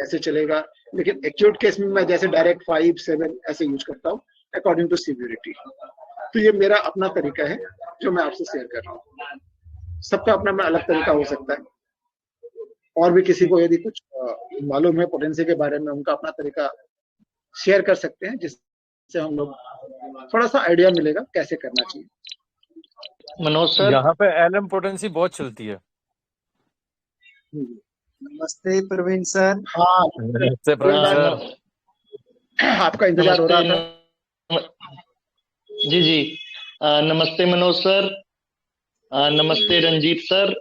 ऐसे चलेगा, लेकिन एक्यूट केस में मैं जैसे डायरेक्ट 5-7 ऐसे यूज करता हूँ अकॉर्डिंग टू सीवियरिटी। तो ये मेरा अपना तरीका है जो मैं आपसे शेयर कर रहा हूँ। सबका अपना अपना अलग तरीका हो सकता है, और भी किसी को यदि कुछ मालूम है पोटेंसी के बारे में, उनका अपना तरीका शेयर कर सकते हैं, जिससे हम लोग थोड़ा सा आइडिया मिलेगा कैसे करना चाहिए। मनोज सर, यहाँ पे एलएम पोटेंसी बहुत चलती है। नमस्ते प्रवीण सर। हाँ नमस्ते प्रवीण सर, आपका इंतजार हो रहा था। जी जी, नमस्ते मनोज सर, नमस्ते रंजीत सर,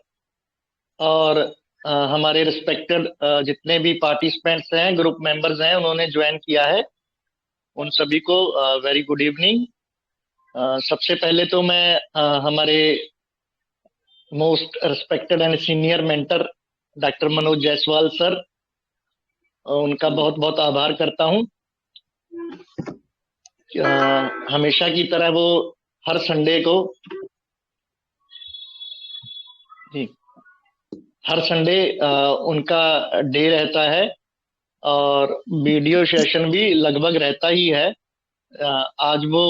और हमारे रिस्पेक्टेड जितने भी पार्टिसिपेंट्स हैं, ग्रुप मेंबर्स हैं, उन्होंने ज्वाइन किया है, उन सभी को वेरी गुड इवनिंग। सबसे पहले तो मैं हमारे most respected and senior mentor doctor Manoj Jaiswal sir, उनका बहुत बहुत आभार करता हूं। हमेशा की तरह वो हर संडे को हर संडे उनका डे रहता है, और वीडियो सेशन भी लगभग रहता ही है। आज वो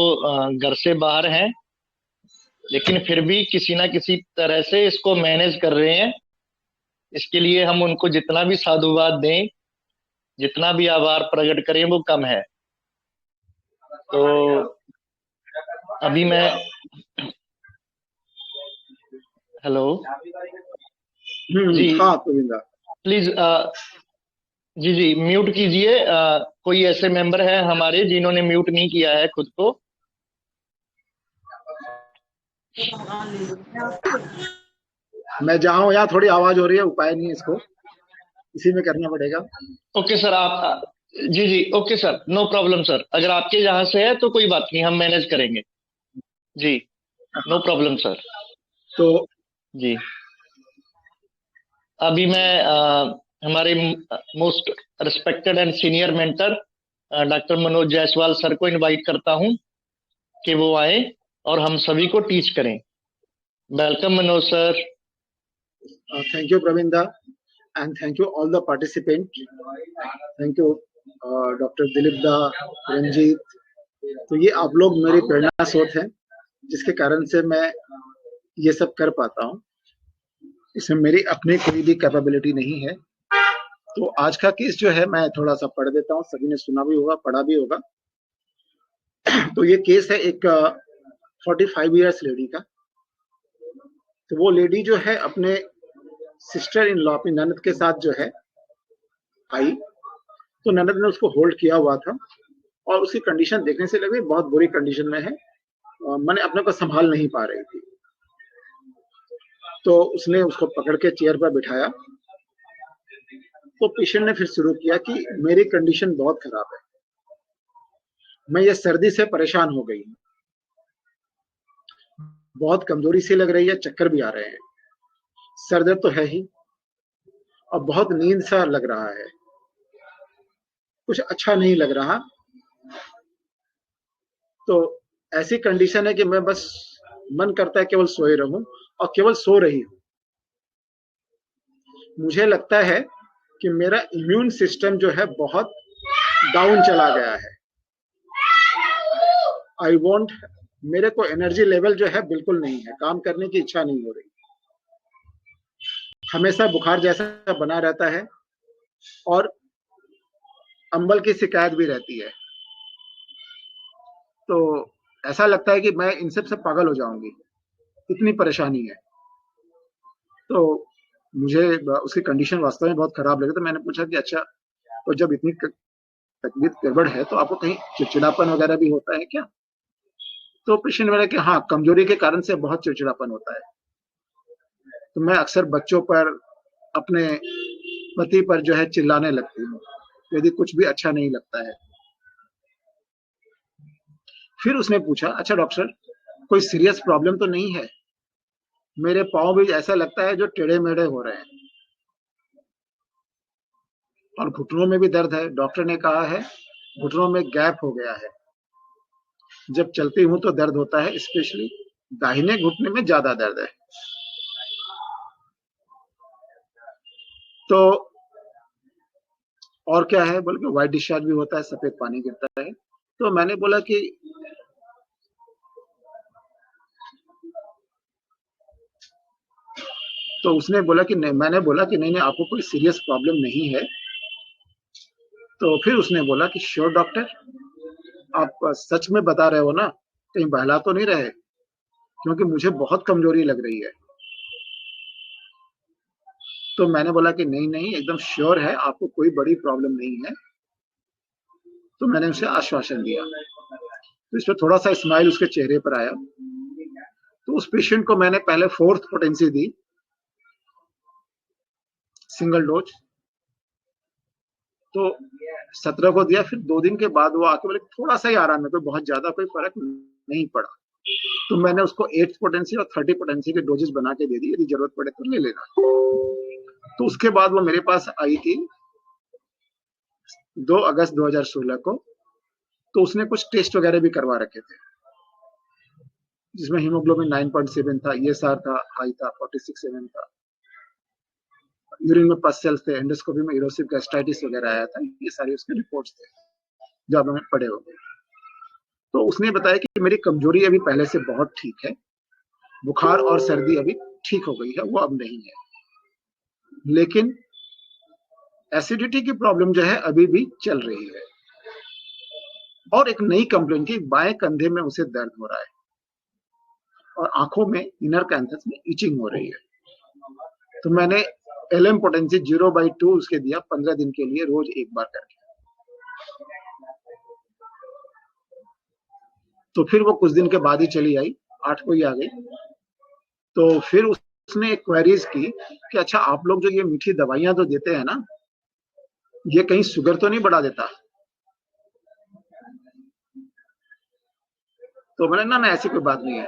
घर से बाहर हैं, लेकिन फिर भी किसी ना किसी तरह से इसको मैनेज कर रहे हैं। इसके लिए हम उनको जितना भी साधुवाद दें, जितना भी आभार प्रकट करें, वो कम है। तो अभी मैं हेलो जी, हाँ गोविंदा, प्लीज जी जी म्यूट कीजिए। कोई ऐसे मेंबर है हमारे जिन्होंने म्यूट नहीं किया है खुद को? मैं जहाँ हूँ यहाँ थोड़ी आवाज हो रही है, उपाय नहीं है, इसको इसी में करना पड़ेगा। ओके सर, आप जी जी, okay sir, no problem sir. अगर आपके यहाँ से है तो कोई बात नहीं, हम मैनेज करेंगे जी, नो प्रॉब्लम सर। तो जी, अभी मैं हमारे most respected and senior mentor doctor Manoj Jaiswal sir को इनवाइट करता हूं कि वो आए और हम सभी को टीच करें। Welcome Manoj sir. Thank you Praveen da, and thank you all the participant. Thank you doctor Dilip da, Ranjeet. तो ये आप लोग मेरी प्रेरणा स्रोत हैं, जिसके कारण से मैं ये सब कर पाता हूँ। इसमें मेरी अपनी कोई भी कैपेबिलिटी नहीं है। तो आज का केस जो है मैं थोड़ा सा पढ़ देता हूँ, सभी ने सुना भी होगा, पढ़ा भी होगा। तो ये केस है एक 45 इयर्स लेडी का। तो वो लेडी जो है अपने सिस्टर इन लॉ, अपनी ननद के साथ जो है आई, तो ननद ने उसको होल्ड किया हुआ था, और उसकी कंडीशन देखने से लगी बहुत बुरी कंडीशन में है, मैंने अपने को संभाल नहीं पा रही थी। तो उसने उसको पकड़ के चेयर पर बिठाया। तो पेशेंट ने फिर शुरू किया कि मेरी कंडीशन बहुत खराब है, मैं ये सर्दी से परेशान हो गई हूँ, बहुत कमजोरी सी लग रही है, चक्कर भी आ रहे हैं, सर दर्द तो है ही, और बहुत नींद सा लग रहा है, कुछ अच्छा नहीं लग रहा। तो ऐसी कंडीशन है कि मैं बस मन करता है केवल सोए रहूं, और केवल सो रही हूं। मुझे लगता है कि मेरा इम्यून सिस्टम जो है बहुत डाउन चला गया है। आई वॉन्ट, मेरे को एनर्जी लेवल जो है बिल्कुल नहीं है, काम करने की इच्छा नहीं हो रही, हमेशा बुखार जैसा बना रहता है, और अंबल की शिकायत भी रहती है। तो ऐसा लगता है कि मैं इन सब से पागल हो जाऊंगी, इतनी परेशानी है। तो मुझे उसकी कंडीशन वास्तव में बहुत खराब लगी। तो मैंने पूछा कि अच्छा, तो जब इतनी तकलीफ गड़बड़ है तो आपको कहीं चिड़चिड़ापन वगैरह भी होता है क्या? तो पेशेंट बोला कि हाँ, कमजोरी के कारण से बहुत चिड़चिड़ापन होता है। तो मैं अक्सर बच्चों पर, अपने पति पर जो है चिल्लाने लगती हूँ यदि कुछ भी अच्छा नहीं लगता है। फिर उसने पूछा, अच्छा डॉक्टर, कोई सीरियस प्रॉब्लम तो नहीं है? मेरे पाँव भी ऐसा लगता है जो टेढ़े मेढ़े हो रहे हैं, और घुटनों में भी दर्द है। डॉक्टर ने कहा है घुटनों में गैप हो गया है, जब चलती हूँ तो दर्द होता है, स्पेशली दाहिने घुटने में ज्यादा दर्द है। तो और क्या है, बोले कि व्हाइट डिस्चार्ज भी होता है, सफेद पानी गिरता है। तो मैंने बोला कि तो उसने बोला कि नहीं, मैंने बोला कि नहीं नहीं आपको कोई सीरियस प्रॉब्लम नहीं है। तो फिर उसने बोला कि श्योर डॉक्टर, आप सच में बता रहे हो ना, कहीं बहला तो नहीं रहे, क्योंकि मुझे बहुत कमजोरी लग रही है। तो मैंने बोला कि नहीं नहीं एकदम श्योर है, आपको कोई बड़ी प्रॉब्लम नहीं है। तो मैंने उसे आश्वासन दिया। तो इस पर थोड़ा सा स्माइल उसके चेहरे पर आया। तो उस पेशेंट को मैंने पहले 4th पोटेंसी दी, सिंगल डोज। तो 17 को दिया। फिर 2 दिन के बाद वो आके बोले थोड़ा सा ही आराम है, कोई बहुत ज्यादा कोई फर्क नहीं पड़ा। तो मैंने उसको 8th पोटेंसी और 30 पोटेंसी के डोजेस बना के दे दी, यदि जरूरत पड़े तो ले लेना। तो उसके बाद वो मेरे पास आई थी 2 अगस्त 2016 को। तो उसने कुछ टेस्ट वगैरह भी करवा रखे थे, जिसमें हीमोग्लोबिन 9.7 था, ईएसआर था, हाई था, 46 mm था, यूरिन में पस सेल्स थे, एंडोस्कोपी में इरोसिव गैस्ट्राइटिस वगैरह आया था। ये सारे उसके रिपोर्ट्स थे जो आप हमें पढ़े होंगे। तो उसने बताया कि मेरी कमजोरी अभी पहले से बहुत ठीक है, बुखार और सर्दी अभी ठीक हो गई है, वो अब नहीं है, लेकिन एसिडिटी की प्रॉब्लम जो है अभी भी चल रही है। और एक नई कंप्लेंट की, बाएं कंधे में उसे दर्द हो रहा है और आंखों में, इनर कैंथस में इचिंग हो रही है। तो मैंने LM पोटेंसी 0/2 उसके दिया 15 दिन के लिए, रोज एक बार करके। तो फिर वो कुछ दिन के बाद ही चली आई, 8 को ही आ गई। तो फिर उसने क्वेरीज की कि अच्छा आप लोग जो ये मीठी दवाइयां तो देते हैं ना, ये कहीं शुगर तो नहीं बढ़ा देता? तो मैंने ना ऐसी कोई बात नहीं है।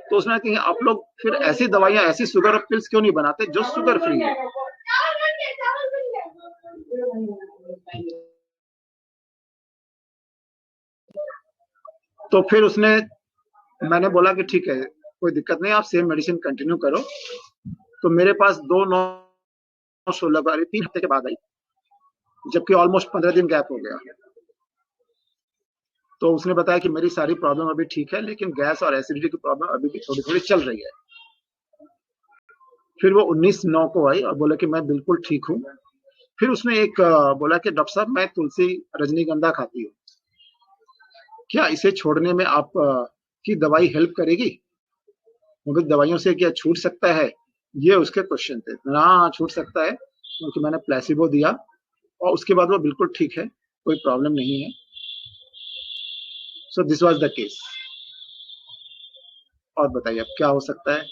तो उसने कहा आप लोग फिर ऐसी दवाइयां, ऐसी शुगर पिल्स क्यों नहीं बनाते जो शुगर फ्री है? तो फिर उसने, मैंने बोला कि ठीक है कोई दिक्कत नहीं, आप सेम मेडिसिन कंटिन्यू करो। तो मेरे पास 2/9/16 को 3 हफ्ते के बाद आई, जबकि ऑलमोस्ट 15 दिन गैप हो गया। तो उसने बताया कि मेरी सारी प्रॉब्लम अभी ठीक है, लेकिन गैस और एसिडिटी की प्रॉब्लम अभी भी थोड़ी थोड़ी चल रही है। फिर वो 19/9 को आई और बोला कि मैं बिल्कुल ठीक हूँ। फिर उसने एक बोला कि डॉक्टर साहब मैं तुलसी रजनीगंधा खाती हूँ, क्या इसे छोड़ने में आप की दवाई हेल्प करेगी? मुझे दवाइयों से क्या छूट सकता है? ये उसके क्वेश्चन थे। हाँ छूट सकता है, क्योंकि मैंने प्लेसिबो दिया और उसके बाद वो बिल्कुल ठीक है, कोई प्रॉब्लम नहीं है। So this was the case. और बताइए अब क्या हो सकता है?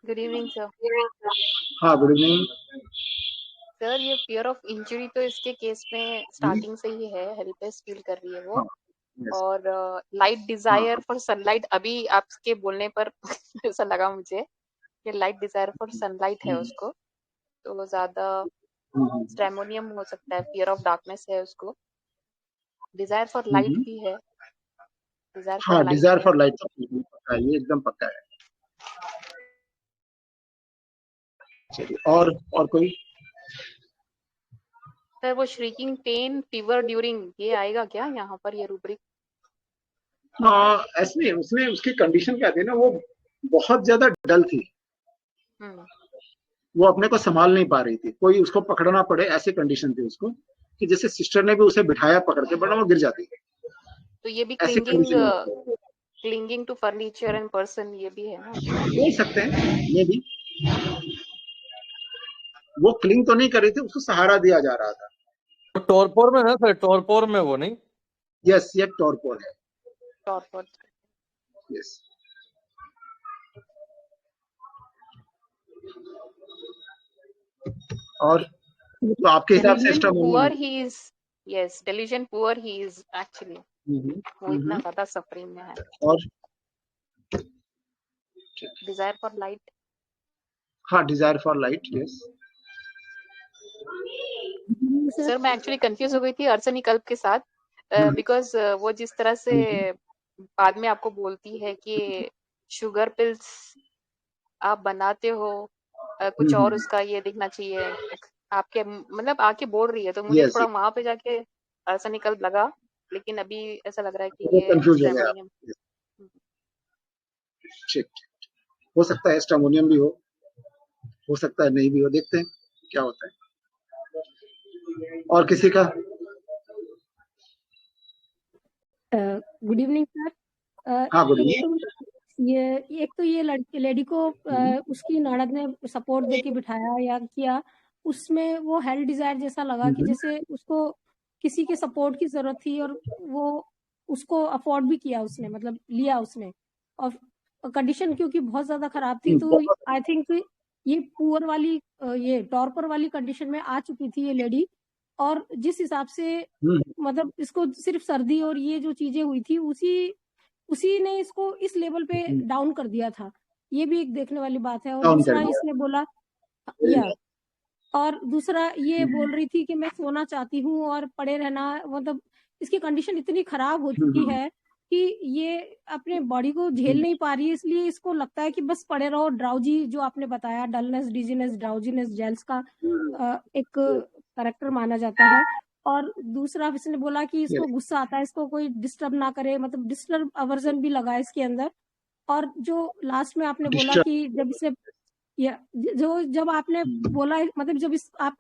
Good evening sir. हाँ गुड इवनिंग। सर ये फियर ऑफ इंजरी तो इसके केस में स्टार्टिंग से ही है, हेल्पलेस फील कर रही है वो। हाँ, yes, और लाइट डिजायर फॉर सनलाइट, अभी आपके बोलने पर ऐसा लगा मुझे कि लाइट डिजायर फॉर सनलाइट है उसको, तो ज्यादा स्ट्रेमोनियम हो सकता है, फियर ऑफ डार्कनेस है उसको, डिजायर फॉर लाइट भी है, डिजायर फॉर हाँ लाइट डिजायर है। फॉर लाइट पक्का है, ये एकदम पक्का है। चलिए और कोई? सर वो श्रीकिंग पेन फीवर ड्यूरिंग, ये आएगा क्या यहाँ पर, ये रूब्रिक? हाँ ऐसे उसने, उसकी कंडीशन क्या थी ना, वो बहुत ज्यादा डल थी, वो अपने को संभाल नहीं पा रही थी, कोई उसको पकड़ना पड़े ऐसी कंडीशन थी उसको, कि जैसे सिस्टर ने भी उसे बिठाया पकड़ के, वरना वो गिर जाती है। तो ये भी ऐसी condition clinging to furniture and person, ये भी है ना? बोल सकते हैं ये भी। वो क्लिंग तो नहीं कर रही थी, उसको सहारा दिया जा रहा था। तो टॉरपोर में ना सर, टॉरपोर में वो नहीं। यस ये टॉरपोर है। टॉरपोर। यस। और तो आपके हिसाब से extra poor he is, yes delusion poor he is actually, वो इतना ज्यादा सफरिंग में है। और डिजायर फॉर लाइट, हाँ desire for light, yes. Sir मैं एक्चुअली कंफ्यूज हो गई थी अर्सनी कल्प के साथ, बिकॉज वो जिस तरह से बाद में आपको बोलती है कि शुगर पिल्स आप बनाते हो, कुछ और उसका ये दिखना चाहिए आपके, मतलब आके बोल रही है तो मुझे यस, थोड़ा वहां पे जाके आर्सेनिकल लगा, लेकिन अभी ऐसा लग रहा है कि वो ये कंफ्यूज हो गया आप। स्ट्रेमोनियम। ठीक, हो सकता है स्ट्रेमोनियम भी हो सकता है नहीं भी हो, देखते हैं क्या होता है। और किसी का? Good evening sir. हाँ, गुड एक इवनिंग। तो ये लड़की लेडी को उसकी ननद ने सपोर्ट देके बिठाया या किया, उसमें वो हेल्थ डिजायर जैसा लगा कि जैसे उसको किसी के सपोर्ट की जरूरत थी और वो उसको अफोर्ड भी किया उसने, मतलब लिया उसने, और कंडीशन क्योंकि बहुत ज्यादा खराब थी तो आई थिंक ये पुअर वाली ये टॉर्पर वाली कंडीशन में आ चुकी थी ये लेडी। और जिस हिसाब से मतलब इसको सिर्फ सर्दी और ये जो चीजें हुई थी उसी ने इसको इस लेवल पे डाउन कर दिया था, ये भी एक देखने वाली बात है। और डाउन कर दूसरा दिया। इसने बोला या और दूसरा ये बोल रही थी कि मैं सोना चाहती हूँ और पड़े रहना, मतलब इसकी कंडीशन इतनी खराब हो चुकी है कि ये अपने बॉडी को झेल नहीं पा रही है, इसलिए इसको लगता है कि बस पड़े रहो। ड्राउजी जो आपने बताया, डलनेस, डिजीनेस, ड्राउजीनेस जेल्स का एक कैरेक्टर माना जाता है। और दूसरा इसने बोला कि इसको गुस्सा आता है, इसको कोई डिस्टर्ब ना करे, मतलब डिस्टर्ब अवर्जन भी लगा इसके अंदर। और जो लास्ट में आपने बोला कि जब इसे या जो जब आपने बोला, मतलब जब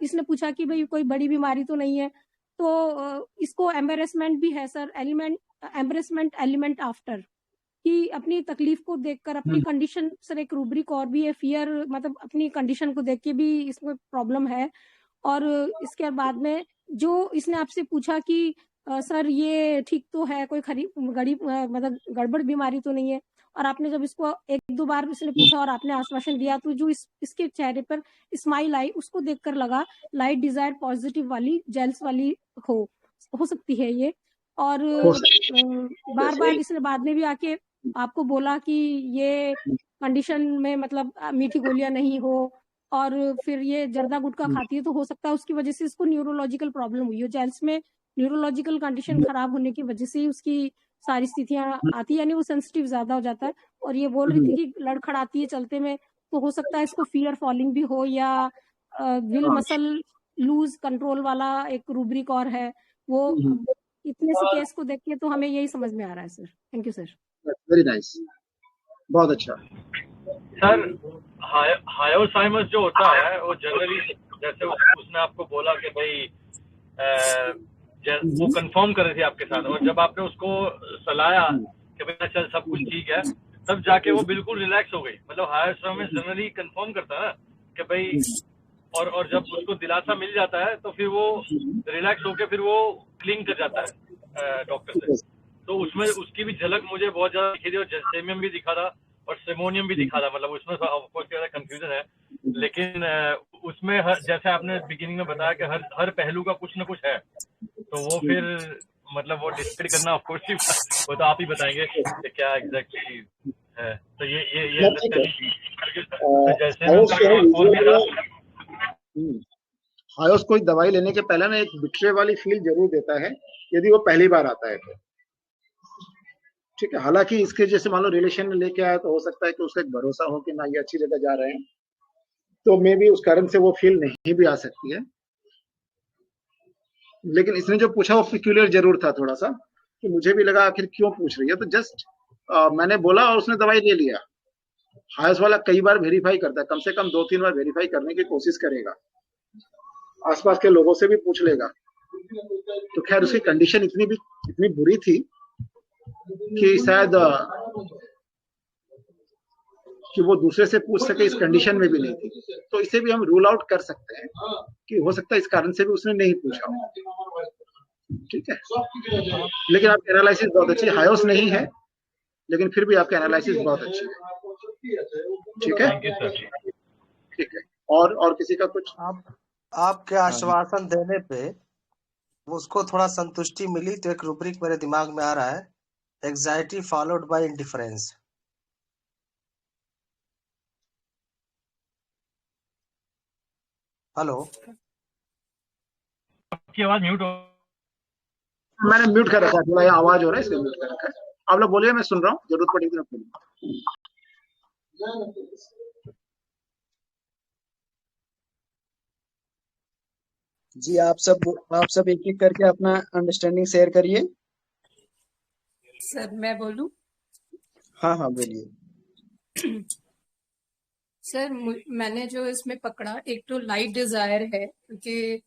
इसने पूछा कि भाई कोई बड़ी बीमारी तो नहीं है, तो इसको एम्बेरसमेंट भी है सर, एम्बेरसमेंट एलिमेंट आफ्टर, कि अपनी तकलीफ को देखकर अपनी कंडीशन, सर एक रूब्रिक और भी है, फियर, मतलब अपनी कंडीशन को देख के भी इसमें प्रॉब्लम है। और इसके बाद में जो इसने आपसे पूछा कि सर ये ठीक तो है, कोई मतलब गड़बड़ बीमारी तो नहीं है, और आपने जब इसको एक दो बार इसने पूछा और आपने आश्वासन दिया, तो जो इसके चेहरे पर स्माइल आई उसको देखकर लगा लाइट डिजायर पॉजिटिव वाली जेल्स वाली हो सकती है ये। और बार बार इसने बाद में भी आके आपको बोला कि ये कंडीशन में मतलब मीठी गोलियां नहीं हो, और फिर ये जर्दा गुटखा खाती है तो हो सकता है उसकी वजह से इसको न्यूरोलॉजिकल प्रॉब्लम हुई हो, जेल्स में न्यूरोलॉजिकल कंडीशन खराब होने की वजह से उसकी सारी स्थितियां आती है, यानी वो सेंसिटिव ज्यादा हो जाता है। और ये बोल रही थी कि लड़खड़ाती है चलते में, तो हो सकता है इसको फियर फॉलिंग भी हो, या विल मसल लूज कंट्रोल वाला एक रूब्रिक और है वो। इतने से केस को देख के तो हमें यही समझ में आ रहा है sir. Thank you sir. Very nice, बहुत अच्छा। सर हायोसाइमस जो होता है वो जनरली, जैसे उसने आपको बोला कि भाई वो कंफर्म कर रही थी आपके साथ, और जब आपने उसको सलाया कि भाई चल सब कुछ ठीक है, तब जाके वो बिल्कुल रिलैक्स हो गई। मतलब हायोसाइमस जनरली कंफर्म करता है ना कि भाई, और जब उसको दिलासा मिल जाता है तो फिर वो रिलैक्स होके फिर वो क्लिंग कर जाता है डॉक्टर से। तो उसमें उसकी भी झलक मुझे बहुत ज्यादा दिखी थी, और जेसेमियम भी दिखा था और सेमोनियम भी दिखा था। मतलब उसमें ऑफकोर्स ज्यादा कंफ्यूजन है, लेकिन उसमें जैसे आपने बिगिनिंग में बताया कि हर पहलू का कुछ ना कुछ है, तो वो फिर मतलब वो डिसाइड करना ऑफकोर्स वो तो आप ही बताएंगे कि क्या एग्जैक्टली है। तो ये अंडरस्टैंडिंग जैसे हायोस कोई दवाई लेने के पहले ना एक बिट्रे वाली फील जरूर देता है, यदि वो पहली बार आता है तो। ठीक है, हालांकि इसके जैसे मान लो रिलेशन में लेके आया तो हो सकता है कि उसका एक भरोसा हो कि ना ये अच्छी जगह जा रहे हैं, तो मे भी उस कारण से वो फील नहीं भी आ सकती है। लेकिन इसने जो पूछा वो पिक्यूलियर जरूर था थोड़ा सा, कि मुझे भी लगा आखिर क्यों पूछ रही है, तो जस्ट मैंने बोला और उसने दवाई ले लिया। हायस वाला कई बार वेरीफाई करता है, कम से कम 2-3 बार वेरीफाई करने की कोशिश करेगा, आसपास के लोगों से भी पूछ लेगा। तो खैर उसकी कंडीशन इतनी बुरी थी कि शायद कि वो दूसरे से पूछ सके इस कंडीशन में भी नहीं थी। तो इसे भी हम रूल आउट कर सकते हैं कि हो सकता है इस कारण से भी उसने नहीं पूछा। ठीक है, लेकिन आपकी एनालिसिस बहुत अच्छी है। हायोस नहीं है, लेकिन फिर भी आपकी एनालिसिस बहुत अच्छी है। ठीक है, ठीक है। और किसी का कुछ? आपके आश्वासन देने पे उसको थोड़ा संतुष्टि मिली, तो एक रूब्रिक मेरे दिमाग में आ रहा है, anxiety followed by indifference. Hello, आपकी आवाज म्यूट हो। मैंने म्यूट कर रखा है, थोड़ा आवाज हो रहा है इसलिए म्यूट कर रखा है। आप लोग बोलिए, मैं सुन रहा हूँ, जरूरत पड़ेगी तो बोलिए। जी आप सब एक एक करके अपना अंडरस्टैंडिंग शेयर करिए। सर मैं बोलूं? हाँ हाँ बोलिए। सर मैंने जो इसमें पकड़ा, एक तो लाइट डिजायर है क्योंकि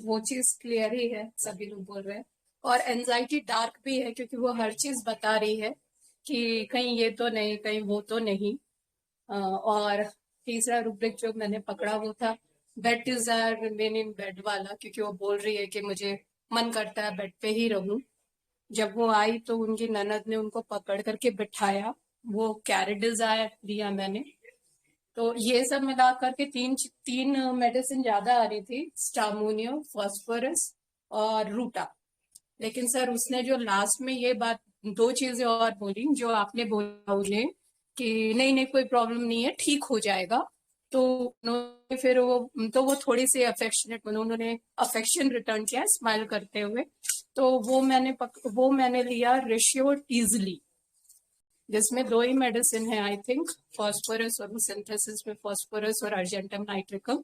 वो चीज क्लियर ही है, सभी लोग बोल रहे हैं, और एंजाइटी डार्क भी है क्योंकि वो हर चीज बता रही है कि कहीं ये तो नहीं, कहीं वो तो नहीं। और तीसरा रुब्रिक जो मैंने पकड़ा वो था bed desire remain in bed वाला, क्योंकि वो बोल रही है कि मुझे मन करता है बेड पे ही रहूं। जब वो आई तो उनकी ननद ने उनको पकड़ करके बिठाया, वो कैरेट डिजायर दिया मैंने। तो ये सब मिला करके तीन मेडिसिन ज्यादा आ रही थी, स्टामोनियो, फास्फोरस और रूटा। लेकिन सर उसने जो लास्ट में ये बात, दो चीजें और बोली जो आपने बोला उन्हें कि नहीं नहीं कोई प्रॉब्लम नहीं है, ठीक हो जाएगा। तो उन्होंने फिर वो थोड़ी सी अफेक्शनेट, उन्होंने अफेक्शन रिटर्न किया स्माइल करते हुए। तो वो मैंने लिया रेशियो ईजली, जिसमें 2 ही मेडिसिन है आई थिंक, फॉस्फोरस और सिंथेसिस में फॉस्फोरस और अर्जेंटम नाइट्रिकम।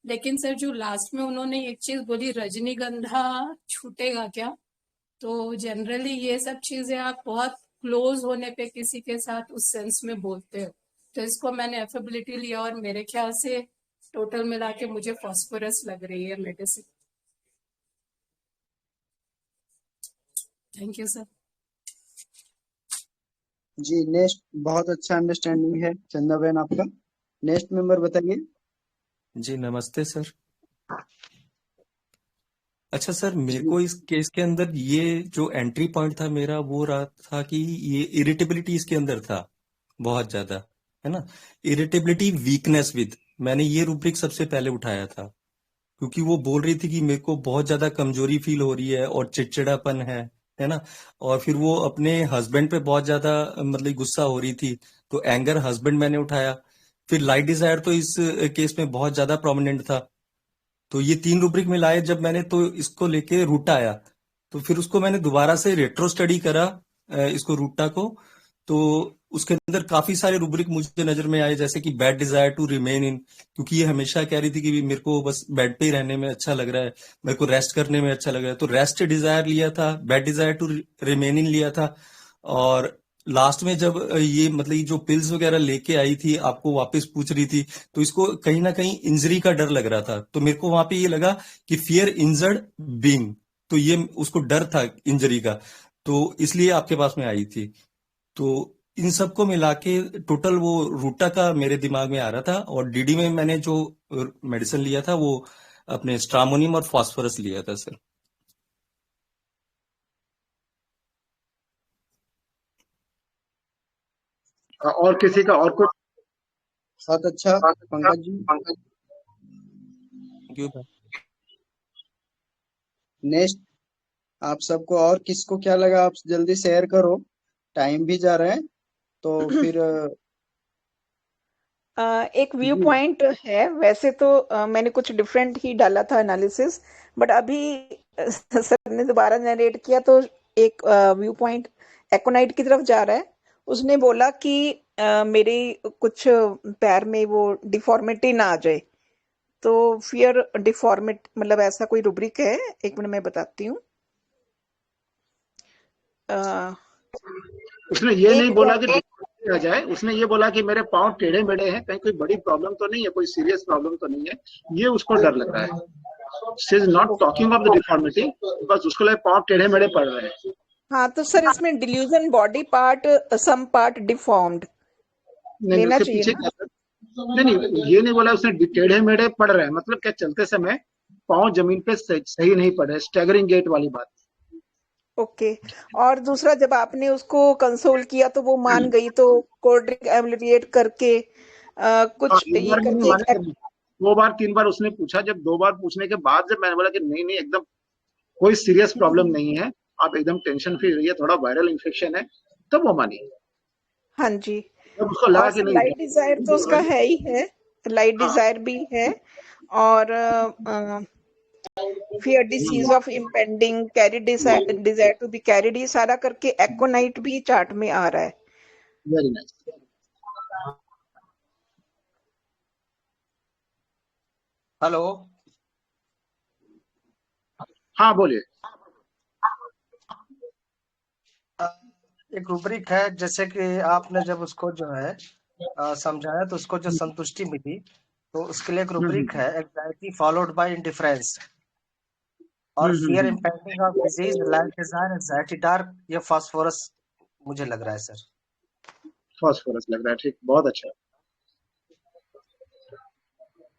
लेकिन सर जो लास्ट में उन्होंने एक चीज बोली, रजनीगंधा छूटेगा क्या? तो जनरली ये सब चीजें आप बहुत क्लोज होने पे किसी के साथ उस सेंस में बोलते हो, तो इसको मैंने एफेबिलिटी लिया और मेरे ख्याल से टोटल मिला के मुझे फॉस्फोरस लग रही है मेडिसिन। Thank you sir. जी नेक्स्ट, बहुत अच्छा अंडरस्टैंडिंग है चंदा बहन आपका। नेक्स्ट मेंबर बताइए। जी नमस्ते सर। अच्छा सर, मेरे जी को इस केस के अंदर ये जो एंट्री पॉइंट था मेरा वो रहा था कि ये इरिटेबिलिटी इसके अंदर था बहुत ज्यादा, है ना। इरिटेबिलिटी वीकनेस विद, मैंने ये रूब्रिक सबसे पहले उठाया था क्योंकि वो बोल रही थी कि मेरे को बहुत ज्यादा कमजोरी फील हो रही है और चिड़चिड़ापन है ना। और फिर वो अपने हस्बैंड पे बहुत ज्यादा मतलब गुस्सा हो रही थी, तो एंगर हस्बैंड मैंने उठाया। फिर लाइट डिजायर तो इस केस में बहुत ज्यादा प्रोमिनेंट था। तो ये 3 रूब्रिक मिलाए जब मैंने, तो इसको लेके रूटा आया। तो फिर उसको मैंने दोबारा से रेट्रो स्टडी करा, इसको रूटा को। तो उसके अंदर काफी सारे रूब्रिक मुझे नजर में आए, जैसे कि bad desire to remain in, क्योंकि ये हमेशा कह रही थी कि मेरे को बस बेड पे ही रहने में अच्छा लग रहा है, मेरे को रेस्ट करने में अच्छा लग रहा है। तो रेस्ट डिजायर लिया था, bad desire to remain in लिया था। और लास्ट में जब ये मतलब ये जो पिल्स वगैरह लेके आई थी, आपको वापस पूछ रही थी, तो इसको कहीं ना कहीं इंजरी का डर लग रहा था। तो मेरे को वहां पे ये लगा कि फियर इंजर्ड बीइंग, तो ये उसको डर था इंजरी का, तो इसलिए आपके पास में आई थी। तो इन सबको मिला के टोटल वो रूटा का मेरे दिमाग में आ रहा था। और डीडी में मैंने जो मेडिसिन लिया था वो अपने स्ट्रामोनियम और फास्फोरस लिया था सर। और किसी का और कुछ? बहुत अच्छा Pankaj ji. Thank you. Next, आप सबको और किसको क्या लगा आप जल्दी शेयर करो, टाइम भी जा रहा है। तो फिर एक व्यू जी पॉइंट है वैसे तो, मैंने कुछ डिफरेंट ही डाला था एनालिसिस, बट अभी सर ने दोबारा नरेट किया तो एक व्यू पॉइंट एकोनाइट की तरफ जा रहा है। उसने बोला कि मेरे कुछ पैर में वो डिफॉर्मिटी ना आ जाए, तो फियर डिफॉर्मिट मतलब ऐसा कोई रुब्रिक है, एक मिनट मैं बताती हूँ। उसने ये नहीं एक बोला कि डिफॉर्मिटी आ जाए, उसने ये बोला कि मेरे पांव टेढ़े मेढ़े हैं, कहीं कोई बड़ी प्रॉब्लम तो नहीं है, कोई सीरियस प्रॉब्लम तो नहीं है, ये उसको डर लग रहा है। She is not talking of the deformity, बस उसको लगे पांव टेढ़े मेढ़े पड़ रहे हैं। हाँ, तो सर इसमें delusion body part some part deformed नहीं लेना उसके चाहिए पीछे ना। क्या, नहीं ये नहीं बोला उसने टेढ़े मेढ़े पड़ रहे हैं, मतलब क्या चलते समय पांव जमीन पे सही नहीं पड़ रहे, स्टैगरिंग गेट वाली बात। ओके। और दूसरा, जब आपने उसको कंसोल किया तो वो मान गई, तो कोल्ड ड्रिंक एमलिएट करके कुछ एक ये बार भी नहीं करके माने, 2 बार 3 बार उसने पूछा, जब 2 बार पूछने के बाद जब मैंने बोला कि नहीं नहीं एकदम कोई सीरियस प्रॉब्लम नहीं है, आप एकदम टेंशन फ्री रहिए, थोड़ा वायरल इन्फेक्शन है, तब वो मानी। हाँ जी। जब उसको और लगा कि सर नहीं लाइट डिजायर तो उसका है ही है, लाइट हाँ डिजायर भी है। और fear disease of impending, carry desire to be carried, ये सारा करके एकोनाइट भी चार्ट में आ रहा है। Very nice. हेलो। हाँ बोलिए। एक रूब्रिक है, जैसे कि आपने जब उसको जो है समझाया तो उसको जो संतुष्टि मिली, तो उसके लिए एक रूब्रिक है, एंजाइटी फॉलोड बाय इंडिफरेंस और fear impacting of disease, life desire, anxiety dark, ये फास्फोरस मुझे लग रहा है सर। फास्फोरस लग रहा है, ठीक, बहुत अच्छा।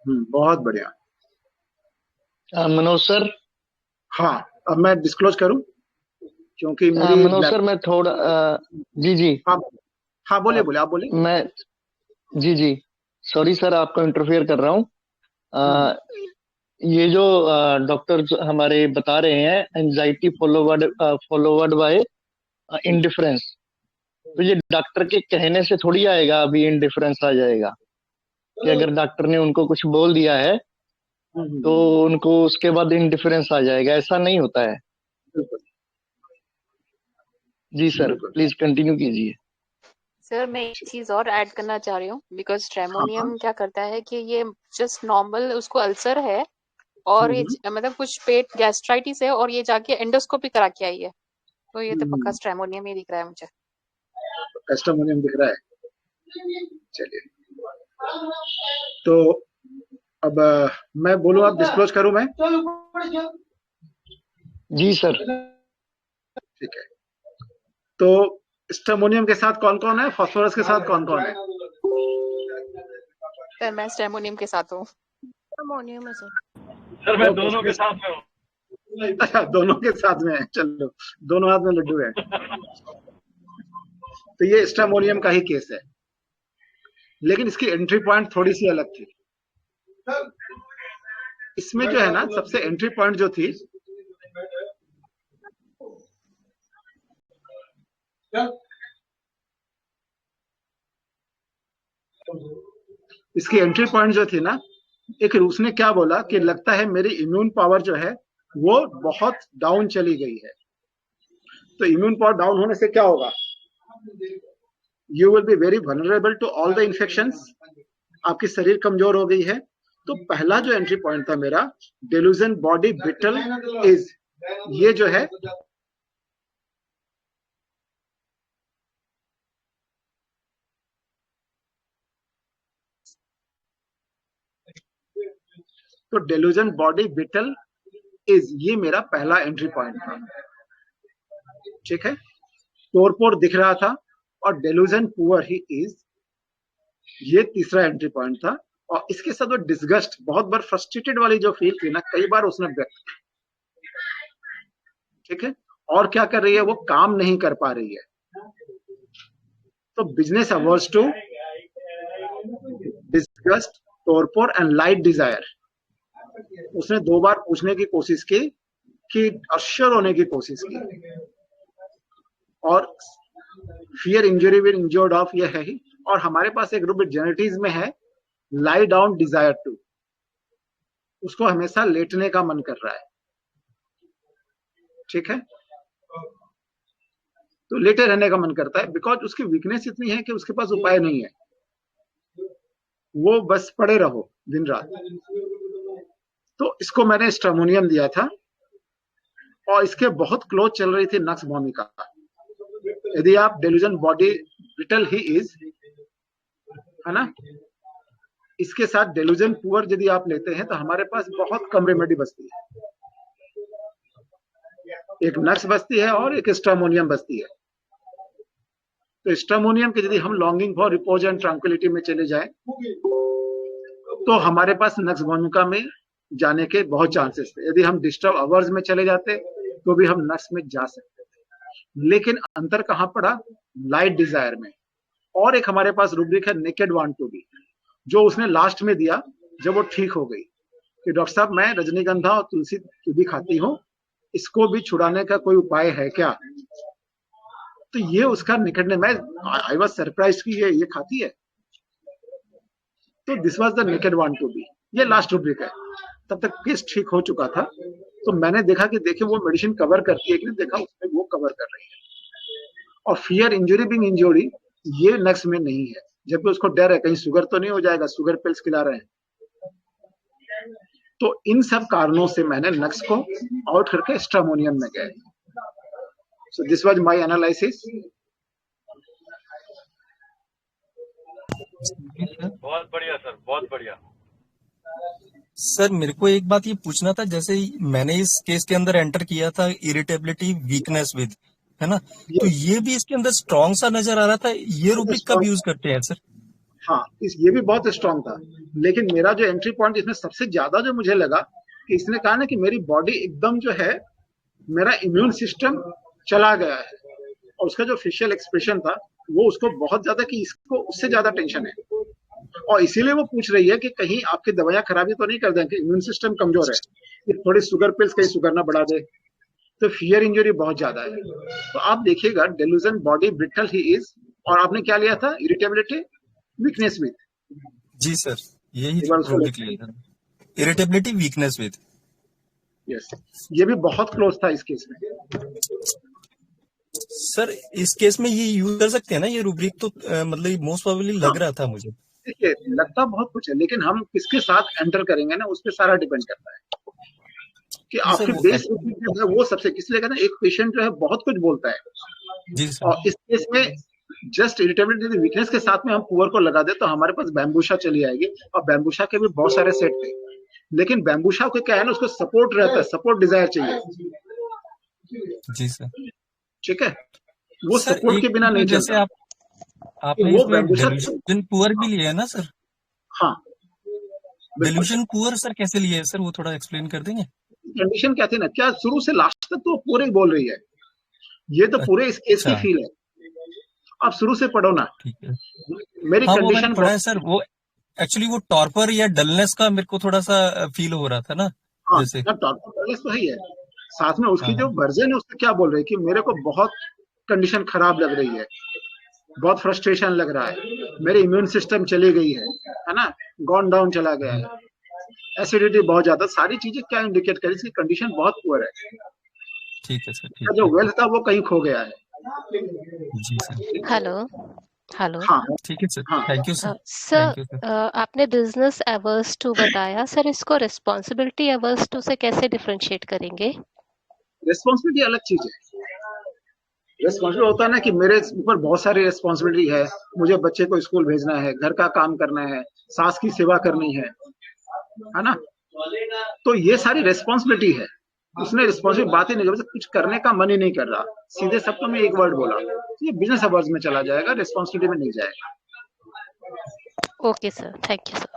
बहुत बढ़िया। मनोज सर। हाँ, अब मैं डिस्क्लोज करूं क्योंकि मेरी मनोज सर मैं थोड़ा जी जी हाँ बोलिए बोलिए, आप बोलिए। मैं जी सॉरी सर, आपको इंटरफेयर कर रहा हूँ। ये जो डॉक्टर हमारे बता रहे हैं एंजाइटी फॉलोवर्ड बाय इंडिफरेंस, तो ये डॉक्टर के कहने से थोड़ी आएगा, अभी इंडिफरेंस आ जाएगा कि अगर डॉक्टर ने उनको कुछ बोल दिया है तो उनको उसके बाद इंडिफरेंस आ जाएगा, ऐसा नहीं होता है। जी सर, प्लीज कंटिन्यू कीजिए। सर मैं एक चीज और ऐड करना चाह रही हूँ, बिकॉज ट्रेमोनियम क्या करता है कि ये जस्ट नॉर्मल उसको अल्सर है और ये मतलब कुछ पेट गैस्ट्राइटिस है और ये जाके एंडोस्कोपी करा के आई है, तो ये तो पक्का स्ट्रेमोनियम ही दिख रहा है मुझे। स्ट्रेमोनियम दिख रहा है, चलिए। तो अब मैं बोलूं, आप डिस्क्लोज करूं मैं? जी सर। ठीक है, तो स्ट्रेमोनियम के साथ कौन कौन है, फास्फोरस के साथ कौन कौन है? सर मैं स्ट्रेमोनियम के साथ हूँ। स्ट्रेमोनियम है सर मैं दोनों के साथ में हूँ। अच्छा, दोनों के साथ में है, चलो दोनों हाथ में लड्डू है। तो ये स्ट्रेमोनियम का ही केस है, लेकिन इसकी एंट्री पॉइंट थोड़ी सी अलग थी। इसमें जो है ना, सबसे एंट्री पॉइंट जो थी, इसकी एंट्री पॉइंट जो थी ना, एक उसने क्या बोला कि लगता है मेरी इम्यून पावर जो है वो बहुत डाउन चली गई है। तो इम्यून पावर डाउन होने से क्या होगा? You will be very vulnerable to all the infections, आपकी शरीर कमजोर हो गई है। तो पहला जो एंट्री पॉइंट था मेरा, डेलूजन बॉडी ब्रिटल इज, ये जो है तो डेलूजन बॉडी ब्रिटल इज, ये मेरा पहला एंट्री पॉइंट था। ठीक है, टोरपोर दिख रहा था और डेलूजन पुअर ही इज, ये तीसरा एंट्री पॉइंट था। और इसके साथ वो डिस्गस्ट, बहुत बार फ्रस्ट्रेटेड वाली जो फील थी ना, कई बार उसने व्यक्त की। ठीक है, और क्या कर रही है, वो काम नहीं कर पा रही है। तो business hours to, disgust, torpor and light desire. उसने 2 बार पूछने की कोशिश की कि अश्योर होने की कोशिश की, और fear injury will injured of, ये है ही। और हमारे पास एक रूब्रिक जेनेटिक्स में है, लाई डाउन डिजायर टू, उसको हमेशा लेटने का मन कर रहा है। ठीक है, तो लेटे रहने का मन करता है, बिकॉज उसकी वीकनेस इतनी है कि उसके पास उपाय नहीं है, वो बस पड़े रहो दिन रात। तो इसको मैंने स्ट्रेमोनियम दिया था, और इसके बहुत क्लोज चल रही थी नक्स भूमिका। यदि आप डेलूजन बॉडी ब्रिटल ही इज, है ना, इसके साथ डेलूजन पुअर यदि आप लेते हैं तो हमारे पास बहुत कम रेमेडी बचती है। एक नक्स बचती है और एक स्ट्रेमोनियम बचती है। तो स्ट्रेमोनियम के यदि हम longing for repose and tranquillity में चले जाएं तो हमारे पास नक्स भूमिका में जाने के बहुत चांसेस थे। यदि हम डिस्टर्ब अवर्स में चले जाते तो भी हम नक्स में जा सकते थे। लेकिन अंतर कहां पड़ा? लाइट डिजायर में। और एक हमारे पास रूब्रिक है नेकेड वांट टू बी, जो उसने लास्ट में दिया जब वो ठीक हो गई कि डॉक्टर साहब मैं रजनीगंधा और तुलसी भी खाती हूँ, इसको भी छुड़ाने का कोई उपाय है क्या? तो ये उसका निकटने में आई वाज सरप्राइज कि ये खाती है। तो this was the naked want to be, ये लास्ट रूब्रिक है। तब तक केस ठीक हो चुका था, तो मैंने देखा कि देखिए वो मेडिसिन कवर करती है कि नहीं, देखा उसमें वो कवर कर रही है। और फियर इंजरी बिंग इंजरी, ये नेक्स्ट में नहीं है, जबकि उसको डर है कहीं शुगर तो नहीं हो जाएगा, शुगर पिल्स खिला रहे हैं। तो इन सब कारणों से मैंने नक्स को आउट करके स्ट्रामोनियम में गए। So this was my analysis. बहुत बढ़िया सर, बहुत बढ़िया। सर मेरे को एक बात ये पूछना था, जैसे मैंने इस केस के अंदर एंटर किया था इरिटेबिलिटी वीकनेस विद, है ना, तो ये भी इसके अंदर स्ट्रॉन्ग सा नजर आ रहा था। ये रूब्रिक कब यूज करते हैं सर? हाँ, ये भी बहुत स्ट्रांग था, लेकिन मेरा जो एंट्री पॉइंट इसमें सबसे ज्यादा जो मुझे लगा कि इसने कहा ना कि मेरी बॉडी एकदम जो है, मेरा इम्यून सिस्टम चला गया है, और उसका जो फेशियल एक्सप्रेशन था वो उसको बहुत ज्यादा कि इसको उससे ज्यादा टेंशन है, और इसीलिए वो पूछ रही है कि कहीं आपकी दवाइयां खराबी तो नहीं कर दें, कि इम्यून सिस्टम कमजोर है, कि थोड़ी शुगर पिल्स कहीं शुगर ना बढ़ा दे, तो फियर इंजरी बहुत ज्यादा है। तो आप देखिएगा डेलूजन बॉडी ब्रिटल ही इज, और आपने क्या लिया था? Irritability weakness with. जी सर, यही रूब्रिक लिया था, इरिटेबिलिटी वीकनेस विद। यस, ये भी बहुत क्लोज था इस केस में। सर इस केस में ये यूज कर सकते हैं ना ये रूब्रिक? तो मतलब मोस्ट प्रोबेबली लग रहा था मुझे। देखिए, लगता बहुत कुछ है, लेकिन हम किसके साथ एंटर करेंगे ना, उस पर सारा डिपेंड करता है कि आपके बेस जो है वो सबसे, इसलिए कहते हैं एक पेशेंट जो है बहुत कुछ बोलता है। जी सर। और इस केस में जस्ट इरिटेबिलिटी वीकनेस के साथ में हम पुअर को लगा दे तो हमारे पास बैम्बूशा चली आएगी, और बैम्बूशा के भी बहुत सारे सेट थे, लेकिन बैम्बूशा को क्या है ना, उसको सपोर्ट रहता है, सपोर्ट डिजायर चाहिए। जी सर, ठीक है, वो सपोर्ट के बिना नहीं जैसे आपने वो डेल्यूशन पुअर भी लिया है ना सर? हाँ, डेल्यूशन पुअर सर कैसे लिया है सर, वो थोड़ा एक्सप्लेन कर देंगे? कंडीशन क्या थी ना, क्या शुरू से लास्ट तक तो पूरे बोल रही है, ये तो पूरे इस केस की फील है, आप शुरू से पढ़ो ना। ठीक है, मेरी कंडीशन पढ़ा है सर, वो एक्चुअली वो टॉर्पर या डलनेस का मेरे को थोड़ा सा फील हो रहा था ना। हाँ, जैसे टॉर्पर डलनेस तो ही है, साथ में उसकी जो वर्जन है उसमें क्या बोल रही है कि मेरे को बहुत कंडीशन खराब लग रही है, बहुत फ्रस्ट्रेशन लग रहा है, मेरी इम्यून सिस्टम चली गई है ना, गॉन डाउन चला गया है, एसिडिटी बहुत ज्यादा, सारी चीजें क्या इंडिकेट करें इसकी कंडीशन बहुत पुअर है। ठीक है सर, ठीक है। जो वेल्थ था वो कहीं खो गया है। जी सर। Hello hello. हाँ ठीक है sir, thank you sir. Sir आपने बिजनेस एवर्स टू बताया, सर इसको रिस्पॉन्सिबिलिटी एवर्स टू से कैसे डिफरेंशिएट करेंगे? रिस्पॉन्सिबिलिटी अलग चीज है। रिस्पॉन्सिबिलिटी होता है ना कि मेरे ऊपर बहुत सारी रिस्पॉन्सिबिलिटी है, मुझे बच्चे को स्कूल भेजना है, घर का काम करना है, सास की सेवा करनी है ना, तो ये सारी रिस्पॉन्सिबिलिटी है। उसने रिस्पॉन्सिबिलिटी बात ही नहीं की, कुछ करने का मन ही नहीं कर रहा, सीधे सबको में एक वर्ड बोला, तो ये बिजनेस अवर्स में चला जाएगा, रिस्पॉन्सिबिलिटी में नहीं जाएगा। Okay sir, thank you sir.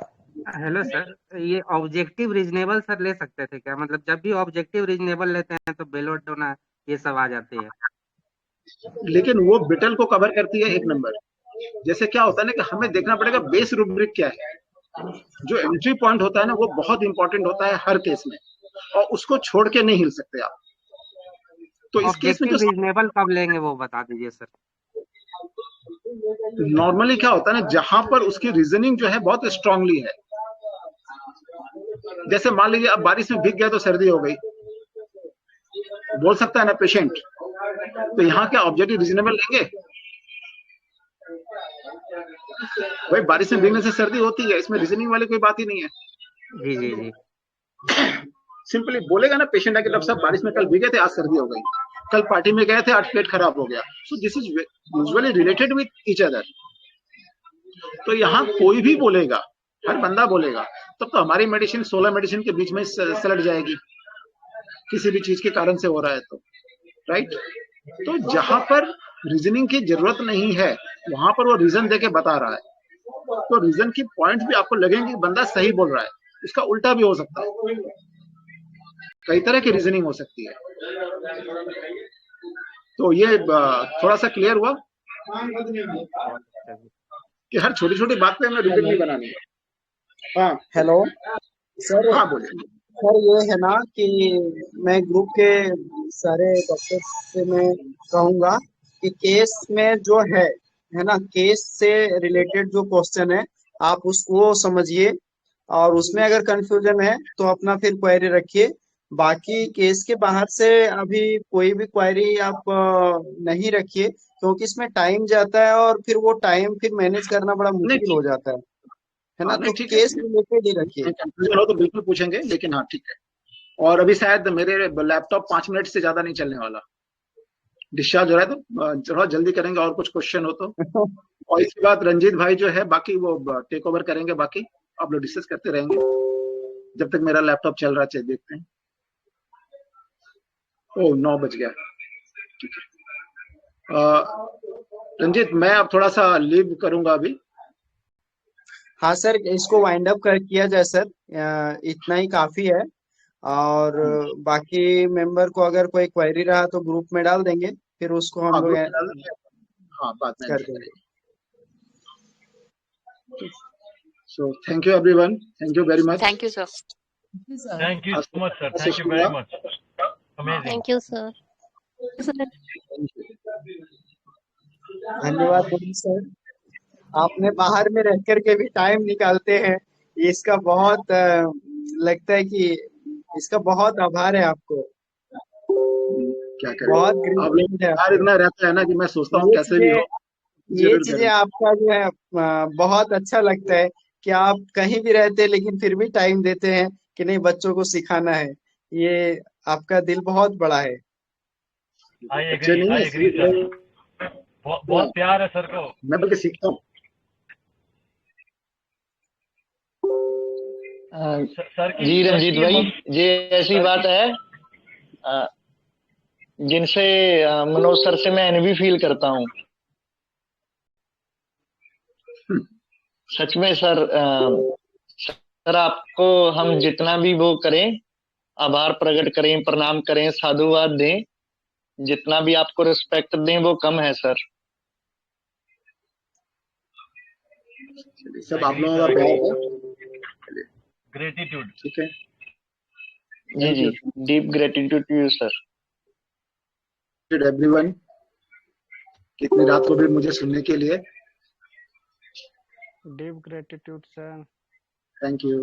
Hello sir, ये ऑब्जेक्टिव रीजनेबल सर ले सकते थे क्या? मतलब जब भी ऑब्जेक्टिव रीजनेबल लेते हैं तो बेलोडोना ये सब आ जाते हैं, लेकिन वो बिटल को कवर करती है एक नंबर। जैसे क्या होता है ना कि हमें देखना पड़ेगा बेस रूब्रिक क्या है, जो एंट्री पॉइंट होता है ना वो बहुत इंपॉर्टेंट होता है हर केस में, और उसको छोड़ के नहीं हिल सकते आप। तो इस केस में जो रीजनेबल कब लेंगे वो बता दीजिए सर। नॉर्मली क्या होता है ना, जहां पर उसकी रीजनिंग जो है बहुत स्ट्रांगली है, जैसे मान लीजिए अब बारिश में भीग गया तो सर्दी हो गई, बोल सकता है ना पेशेंट, तो यहाँ क्या ऑब्जेक्टिव रीजनेबल लेंगे? भाई बारिश में भीगने से सर्दी होती है, इसमें रीजनिंग वाली कोई बात ही नहीं है। जी जी जी, सिंपली बोलेगा ना पेशेंट आके, डॉक्टर साहब बारिश में कल भीगे थे, आज सर्दी हो गई, कल पार्टी में गए थे, आज पेट खराब हो गया। So this is usually related with each other. तो यहाँ कोई भी बोलेगा, हर बंदा बोलेगा, तब तो हमारी मेडिसिन 16 मेडिसिन के बीच में सलट जाएगी, किसी भी चीज के कारण से हो रहा है तो, राइट। तो जहां पर रीजनिंग की जरूरत नहीं है वहां पर वो रीजन देके बता रहा है, तो रीजन की पॉइंट भी आपको लगेंगे कि बंदा सही बोल रहा है, इसका उल्टा भी हो सकता है, कई तरह की रीजनिंग हो सकती है। तो ये थोड़ा सा क्लियर हुआ कि हर छोटी छोटी बात पे हमें रूब्रिक नहीं बनानी है। हाँ हेलो सर। हाँ बोलिए सर, ये है ना कि मैं ग्रुप के सारे डॉक्टर्स से मैं कहूंगा कि केस में जो है ना, केस से रिलेटेड जो क्वेश्चन है आप उसको समझिए, और उसमें अगर कंफ्यूजन है तो अपना फिर क्वेरी रखिए। बाकी केस के बाहर से अभी कोई भी क्वेरी आप नहीं रखिए, क्योंकि इसमें टाइम जाता है और फिर वो टाइम फिर मैनेज करना बड़ा मुश्किल हो जाता है। है ना। हाँ नहीं तो ठीक है, केस रिलेटेड ही रखिए। कंफ्यूजन हो तो बिल्कुल पूछेंगे, लेकिन हाँ ठीक है। और अभी शायद मेरे लैपटॉप 5 मिनट से ज्यादा नहीं चलने वाला, डिस्चार्ज हो रहा है, तो थोड़ा जल्दी करेंगे और कुछ क्वेश्चन हो तो। और इसके बाद रंजीत भाई जो है बाकी वो टेक ओवर करेंगे, बाकी आप लोग डिस्कस करते रहेंगे जब तक मेरा लैपटॉप चल रहा है। चलिए देखते हैं। ओ 9 बज गया, ठीक है। रंजीत मैं अब थोड़ा सा लीव करूंगा अभी। हाँ सर, इसको वाइंड अप कर किया जाए सर, इतना ही काफी है। और बाकी मेंबर को अगर कोई क्वेरी रहा तो ग्रुप में डाल देंगे, फिर उसको हम हाँ लोग ग्रुप में डाल देंगे, हाँ बाद में कर answer देंगे। करेंगे। So thank you everyone, thank you very much. Thank you sir. Thank you so much sir, thank you very much, amazing. Thank you sir. Sir धन्यवाद मोदी सर, आपने बाहर में रह करके भी टाइम निकालते हैं, इसका बहुत लगता है कि इसका बहुत आभार है आपको, क्या करें, बहुत आप लोग ग्रेटिट्यूड है प्यार आपको। इतना रहता है ना कि मैं सोचता हूँ ये कैसे भी हो चीजें जरूर करें। आपका जो है बहुत अच्छा लगता है कि आप कहीं भी रहते हैं लेकिन फिर भी टाइम देते हैं कि नहीं बच्चों को सिखाना है। ये आपका दिल बहुत बड़ा है। आई बच्चे एग्री, नहीं आई है, एग्री सीख सर, रहे बहुत प्यार है सर को। मैं बल्कि सीखता हूँ। सर की जी रंजीत सर भाई, की ये ऐसी बात है जिनसे मनोज सर से मैं एनवी फील करता हूँ। सच में सर, सर आपको हम जितना भी वो करें, आभार प्रकट करें, प्रणाम करें, साधुवाद दें, जितना भी आपको रिस्पेक्ट दें वो कम है सर। सब आप लोगों का प्यार है, ग्रेटिट्यूड। ठीक है। जी जी, deep gratitude to you sir. Everyone, कितनी रात को भी मुझे सुनने के लिए deep gratitude sir. Thank you.